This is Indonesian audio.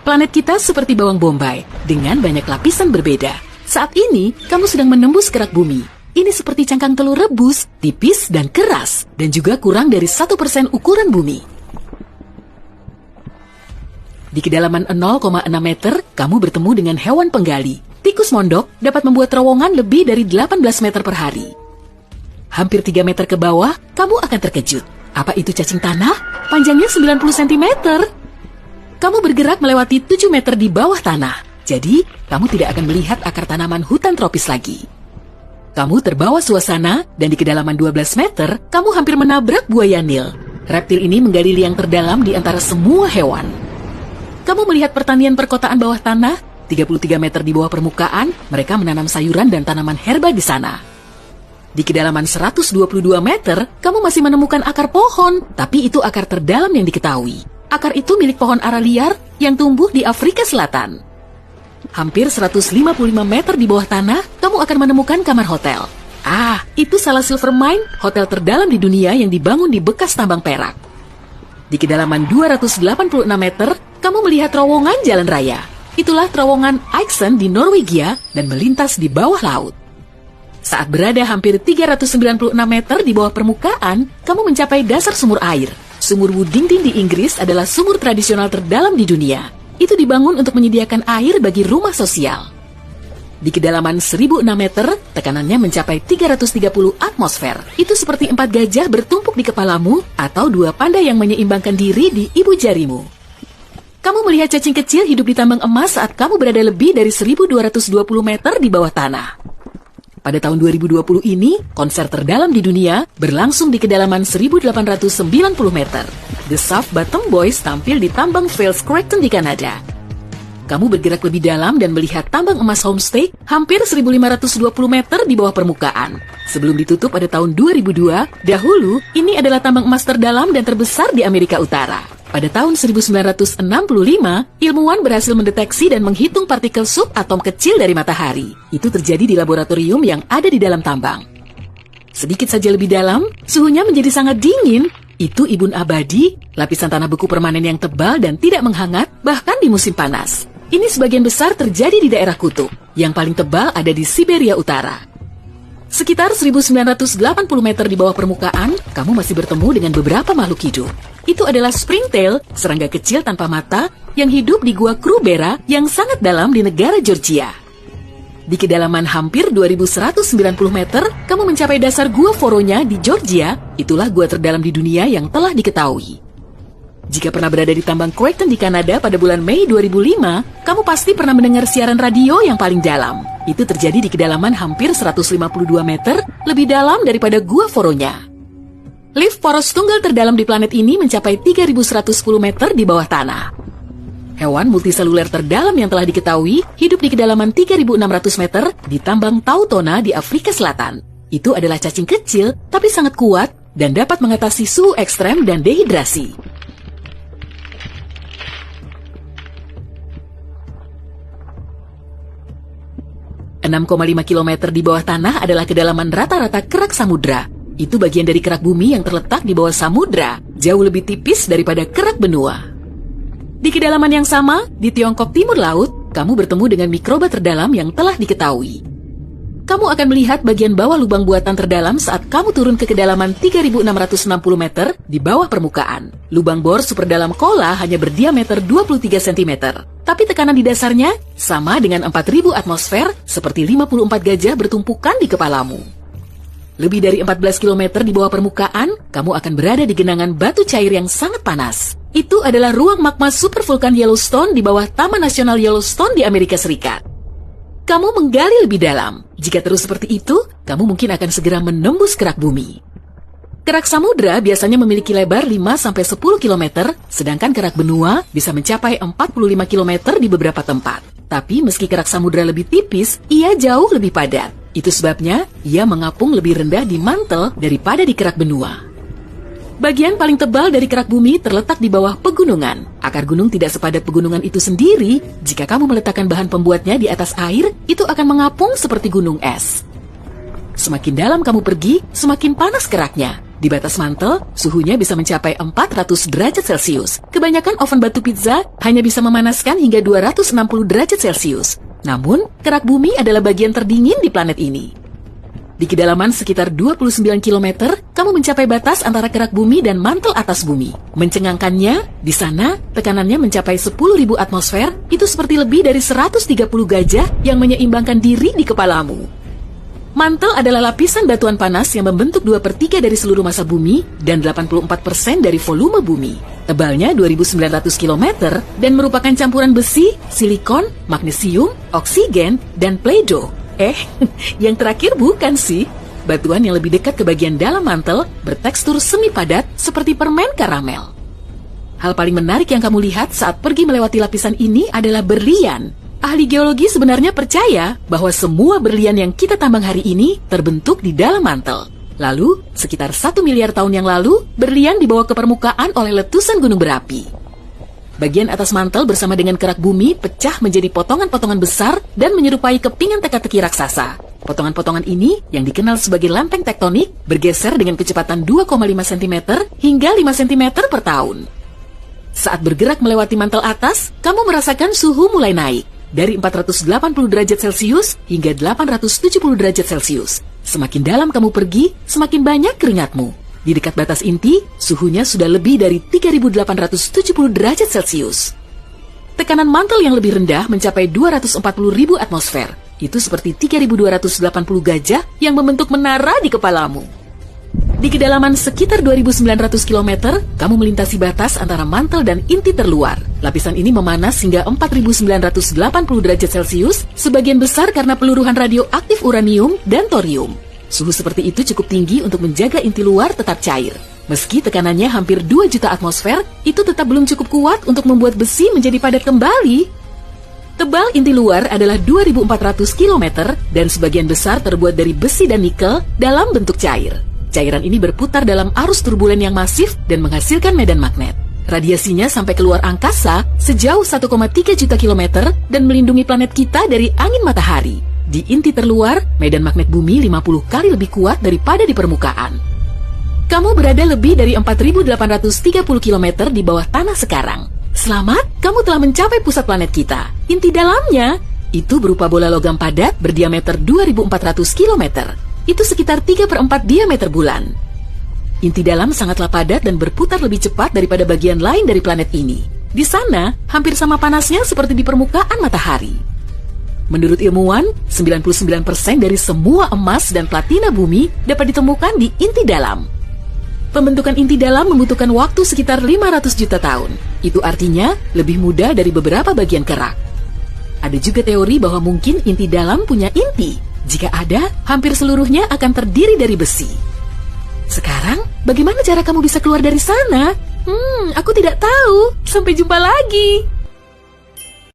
Planet kita seperti bawang bombay, dengan banyak lapisan berbeda. Saat ini, kamu sedang menembus kerak bumi. Ini seperti cangkang telur rebus, tipis dan keras, dan juga kurang dari 1% ukuran bumi. Di kedalaman 0,6 meter, kamu bertemu dengan hewan penggali. Tikus mondok dapat membuat terowongan lebih dari 18 meter per hari. Hampir 3 meter ke bawah, kamu akan terkejut. Apa itu cacing tanah? Panjangnya 90 cm. Kamu bergerak melewati 7 meter di bawah tanah. Jadi, kamu tidak akan melihat akar tanaman hutan tropis lagi. Kamu terbawa suasana, dan di kedalaman 12 meter, kamu hampir menabrak buaya Nil. Reptil ini menggali liang terdalam di antara semua hewan. Kamu melihat pertanian perkotaan bawah tanah, 33 meter di bawah permukaan, mereka menanam sayuran dan tanaman herba di sana. Di kedalaman 122 meter, kamu masih menemukan akar pohon, tapi itu akar terdalam yang diketahui. Akar itu milik pohon ara liar yang tumbuh di Afrika Selatan. Hampir 155 meter di bawah tanah, kamu akan menemukan kamar hotel. Itu salah silver mine, hotel terdalam di dunia yang dibangun di bekas tambang perak. Di kedalaman 286 meter, kamu melihat terowongan jalan raya. Itulah terowongan Eiksund di Norwegia dan melintas di bawah laut. Saat berada hampir 396 meter di bawah permukaan, kamu mencapai dasar sumur air. Sumur Woodington di Inggris adalah sumur tradisional terdalam di dunia. Itu dibangun untuk menyediakan air bagi rumah sosial. Di kedalaman 1006 meter, tekanannya mencapai 330 atmosfer. Itu seperti 4 gajah bertumpuk di kepalamu atau 2 panda yang menyeimbangkan diri di ibu jarimu. Kamu melihat cacing kecil hidup di tambang emas saat kamu berada lebih dari 1220 meter di bawah tanah. Pada tahun 2020 ini, konser terdalam di dunia berlangsung di kedalaman 1890 meter. The Soft Bottom Boys tampil di tambang Fels Creighton di Kanada. Kamu bergerak lebih dalam dan melihat tambang emas Homestake hampir 1520 meter di bawah permukaan. Sebelum ditutup pada tahun 2002, dahulu ini adalah tambang emas terdalam dan terbesar di Amerika Utara. Pada tahun 1965, ilmuwan berhasil mendeteksi dan menghitung partikel subatom kecil dari matahari. Itu terjadi di laboratorium yang ada di dalam tambang. Sedikit saja lebih dalam, suhunya menjadi sangat dingin. Itu ibun abadi, lapisan tanah beku permanen yang tebal dan tidak menghangat, bahkan di musim panas. Ini sebagian besar terjadi di daerah kutub. Yang paling tebal ada di Siberia Utara. Sekitar 1980 meter di bawah permukaan, kamu masih bertemu dengan beberapa makhluk hidup. Itu adalah springtail, serangga kecil tanpa mata, yang hidup di gua Krubera yang sangat dalam di negara Georgia. Di kedalaman hampir 2190 meter, kamu mencapai dasar gua Voronya di Georgia. Itulah gua terdalam di dunia yang telah diketahui. Jika pernah berada di tambang Creighton di Kanada pada bulan Mei 2005, kamu pasti pernah mendengar siaran radio yang paling dalam. Itu terjadi di kedalaman hampir 152 meter, lebih dalam daripada gua Voronya. Lift poros tunggal terdalam di planet ini mencapai 3110 meter di bawah tanah. Hewan multiseluler terdalam yang telah diketahui hidup di kedalaman 3600 meter di tambang Tautona di Afrika Selatan. Itu adalah cacing kecil, tapi sangat kuat dan dapat mengatasi suhu ekstrem dan dehidrasi. ...6,5 km di bawah tanah adalah kedalaman rata-rata kerak samudra. Itu bagian dari kerak bumi yang terletak di bawah samudra, jauh lebih tipis daripada kerak benua. Di kedalaman yang sama, di Tiongkok Timur Laut, kamu bertemu dengan mikroba terdalam yang telah diketahui. Kamu akan melihat bagian bawah lubang buatan terdalam saat kamu turun ke kedalaman 3660 meter di bawah permukaan. Lubang bor super dalam kola hanya berdiameter 23 cm. Tapi tekanan di dasarnya sama dengan 4000 atmosfer, seperti 54 gajah bertumpukan di kepalamu. Lebih dari 14 km di bawah permukaan, kamu akan berada di genangan batu cair yang sangat panas. Itu adalah ruang magma supervulkan Yellowstone di bawah Taman Nasional Yellowstone di Amerika Serikat. Kamu menggali lebih dalam. Jika terus seperti itu, kamu mungkin akan segera menembus kerak bumi. Kerak samudra biasanya memiliki lebar 5-10 km, sedangkan kerak benua bisa mencapai 45 km di beberapa tempat. Tapi meski kerak samudra lebih tipis, ia jauh lebih padat. Itu sebabnya ia mengapung lebih rendah di mantel daripada di kerak benua. Bagian paling tebal dari kerak bumi terletak di bawah pegunungan. Akar gunung tidak sepadat pegunungan itu sendiri. Jika kamu meletakkan bahan pembuatnya di atas air, itu akan mengapung seperti gunung es. Semakin dalam kamu pergi, semakin panas keraknya. Di batas mantel, suhunya bisa mencapai 400 derajat Celcius. Kebanyakan oven batu pizza hanya bisa memanaskan hingga 260 derajat Celcius. Namun, kerak bumi adalah bagian terdingin di planet ini. Di kedalaman sekitar 29 km, kamu mencapai batas antara kerak bumi dan mantel atas bumi. Mencengangkannya, di sana tekanannya mencapai 10.000 atmosfer, itu seperti lebih dari 130 gajah yang menyeimbangkan diri di kepalamu. Mantel adalah lapisan batuan panas yang membentuk 2/3 dari seluruh massa bumi dan 84% dari volume bumi. Tebalnya 2.900 km dan merupakan campuran besi, silikon, magnesium, oksigen, dan Play-Doh. Yang terakhir bukan sih. Batuan yang lebih dekat ke bagian dalam mantel bertekstur semi padat seperti permen karamel. Hal paling menarik yang kamu lihat saat pergi melewati lapisan ini adalah berlian. Ahli geologi sebenarnya percaya bahwa semua berlian yang kita tambang hari ini terbentuk di dalam mantel. Lalu, sekitar 1 miliar tahun yang lalu, berlian dibawa ke permukaan oleh letusan gunung berapi. Bagian atas mantel bersama dengan kerak bumi pecah menjadi potongan-potongan besar dan menyerupai kepingan teka-teki raksasa. Potongan-potongan ini, yang dikenal sebagai lempeng tektonik, bergeser dengan kecepatan 2,5 cm hingga 5 cm per tahun. Saat bergerak melewati mantel atas, kamu merasakan suhu mulai naik. Dari 480 derajat Celcius hingga 870 derajat Celcius. Semakin dalam kamu pergi, semakin banyak keringatmu. Di dekat batas inti, suhunya sudah lebih dari 3.870 derajat Celcius. Tekanan mantel yang lebih rendah mencapai 240.000 atmosfer. Itu seperti 3.280 gajah yang membentuk menara di kepalamu. Di kedalaman sekitar 2.900 km, kamu melintasi batas antara mantel dan inti terluar. Lapisan ini memanas hingga 4.980 derajat Celcius, sebagian besar karena peluruhan radioaktif uranium dan thorium. Suhu seperti itu cukup tinggi untuk menjaga inti luar tetap cair. Meski tekanannya hampir 2 juta atmosfer, itu tetap belum cukup kuat untuk membuat besi menjadi padat kembali. Tebal inti luar adalah 2.400 km dan sebagian besar terbuat dari besi dan nikel dalam bentuk cair. Cairan ini berputar dalam arus turbulen yang masif dan menghasilkan medan magnet. Radiasinya sampai keluar angkasa sejauh 1,3 juta kilometer dan melindungi planet kita dari angin matahari. Di inti terluar, medan magnet bumi 50 kali lebih kuat daripada di permukaan. Kamu berada lebih dari 4.830 km di bawah tanah sekarang. Selamat, kamu telah mencapai pusat planet kita. Inti dalamnya, itu berupa bola logam padat berdiameter 2.400 km. Itu sekitar 3/4 diameter bulan. Inti dalam sangatlah padat dan berputar lebih cepat daripada bagian lain dari planet ini. Di sana, hampir sama panasnya seperti di permukaan matahari. Menurut ilmuwan, 99% dari semua emas dan platina bumi dapat ditemukan di inti dalam. Pembentukan inti dalam membutuhkan waktu sekitar 500 juta tahun. Itu artinya lebih mudah dari beberapa bagian kerak. Ada juga teori bahwa mungkin inti dalam punya inti. Jika ada, hampir seluruhnya akan terdiri dari besi. Sekarang, bagaimana cara kamu bisa keluar dari sana? Aku tidak tahu. Sampai jumpa lagi.